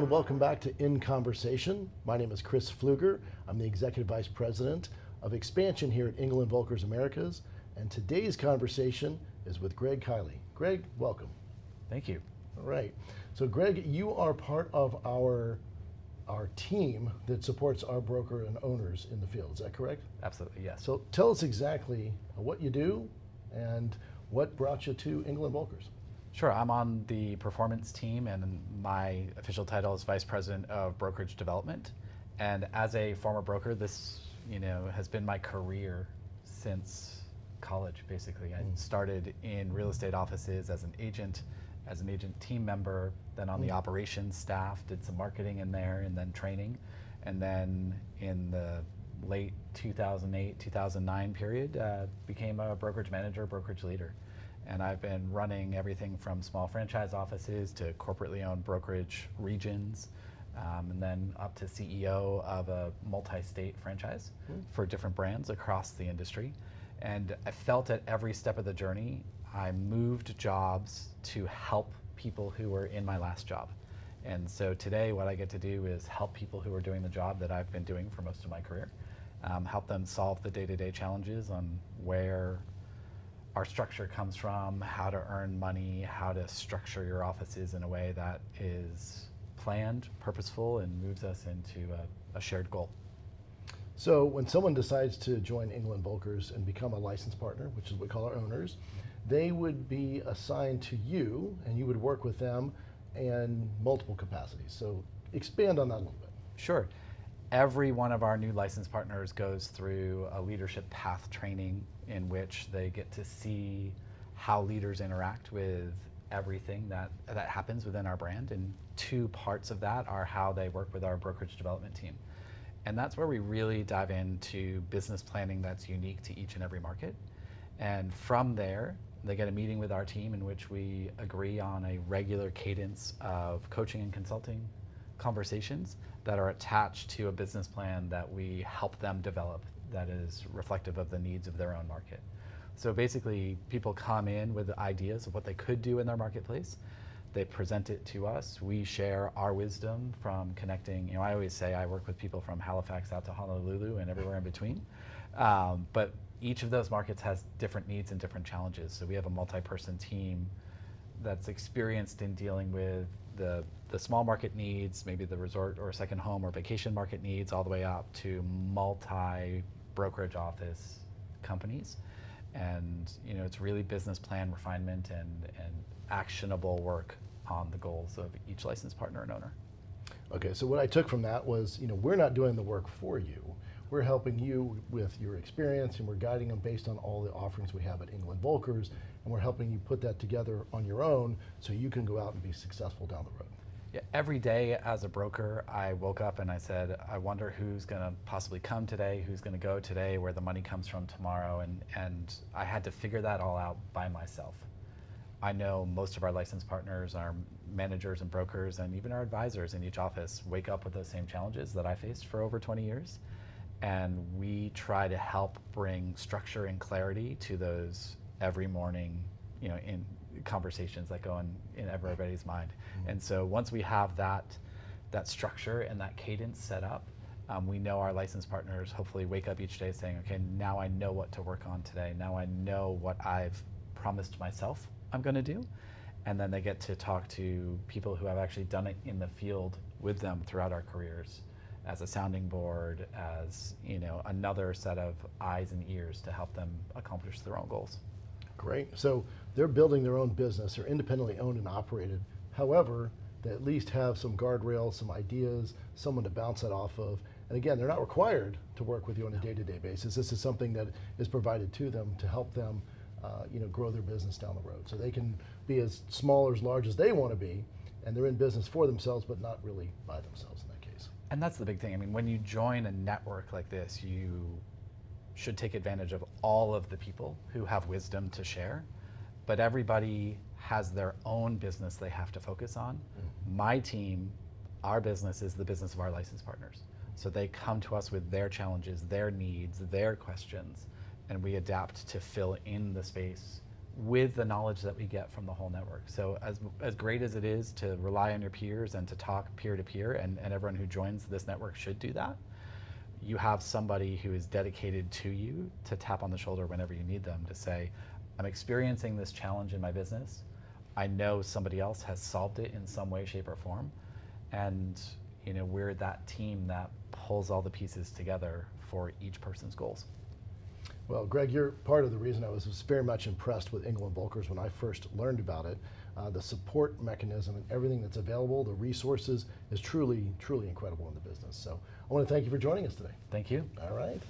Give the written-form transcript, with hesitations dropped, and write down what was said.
and welcome back to In Conversation. My name is Chris Pfluger. I'm the Executive Vice President of Expansion here at Engel Völkers Americas, and today's conversation is with Greg Kiley. Greg, welcome. Thank you. All right. So Greg, you are part of our team that supports our broker and owners in the field. Is that correct? Absolutely, yes. So tell us exactly what you do and what brought you to Engel Völkers. Sure, I'm on the performance team and my official title is Vice President of Brokerage Development. And as a former broker, this has been my career since college, basically. I started in real estate offices as an agent team member, then on the operations staff, did some marketing in there and then training. And then in the late 2008, 2009 period, became a brokerage manager, brokerage leader. And I've been running everything from small franchise offices to corporately owned brokerage regions, and then up to CEO of a multi-state franchise for different brands across the industry. And I felt at every step of the journey, I moved jobs to help people who were in my last job. And so today what I get to do is help people who are doing the job that I've been doing for most of my career, help them solve the day-to-day challenges on where our structure comes from, how to earn money, how to structure your offices in a way that is planned, purposeful, and moves us into a shared goal. So when someone decides to join Engel Völkers and become a licensed partner, which is what we call our owners, they would be assigned to you and you would work with them in multiple capacities. So expand on that a little bit. Sure. Every one of our new licensed partners goes through a leadership path training in which they get to see how leaders interact with everything that happens within our brand. And two parts of that are how they work with our brokerage development team. And that's where we really dive into business planning that's unique to each and every market. And from there, they get a meeting with our team in which we agree on a regular cadence of coaching and consulting conversations that are attached to a business plan that we help them develop that is reflective of the needs of their own market. So basically, people come in with ideas of what they could do in their marketplace. They present it to us. We share our wisdom from connecting. I always say I work with people from Halifax out to Honolulu and everywhere in between. But each of those markets has different needs and different challenges. So we have a multi-person team that's experienced in dealing with the small market needs, maybe the resort or second home or vacation market needs, all the way up to multi-brokerage office companies. And it's really business plan refinement and actionable work on the goals of each licensed partner and owner. Okay, so what I took from that was, we're not doing the work for you. We're helping you with your experience and we're guiding them based on all the offerings we have at Engel Völkers, and we're helping you put that together on your own so you can go out and be successful down the road. Yeah, every day as a broker, I woke up and I said, I wonder who's going to possibly come today, who's going to go today, where the money comes from tomorrow, and I had to figure that all out by myself. I know most of our licensed partners, our managers and brokers, and even our advisors in each office wake up with those same challenges that I faced for over 20 years. And we try to help bring structure and clarity to those every morning, in conversations that go on in everybody's mind. And so once we have that structure and that cadence set up, we know our licensed partners hopefully wake up each day saying, okay, now I know what to work on today. Now I know what I've promised myself I'm going to do. And then they get to talk to people who have actually done it in the field with them throughout our careers as a sounding board, as another set of eyes and ears to help them accomplish their own goals. Great. So they're building their own business. They're independently owned and operated. However, they at least have some guardrails, some ideas, someone to bounce that off of. And again, they're not required to work with you on a day-to-day basis. This is something that is provided to them to help them grow their business down the road. So they can be as small or as large as they want to be, and they're in business for themselves, but not really by themselves in that case. And that's the big thing. I mean, when you join a network like this, you should take advantage of all of the people who have wisdom to share, but everybody has their own business they have to focus on. My team, our business is the business of our licensed partners. So they come to us with their challenges, their needs, their questions, and we adapt to fill in the space with the knowledge that we get from the whole network. So as great as it is to rely on your peers and to talk peer to peer, and everyone who joins this network should do that, you have somebody who is dedicated to you to tap on the shoulder whenever you need them to say, I'm experiencing this challenge in my business. I know somebody else has solved it in some way, shape, or form. And we're that team that pulls all the pieces together for each person's goals. Well, Greg, you're part of the reason I was very much impressed with Engel Völkers when I first learned about it. The support mechanism and everything that's available, the resources, is truly, truly incredible in the business. So I want to thank you for joining us today. Thank you. All right.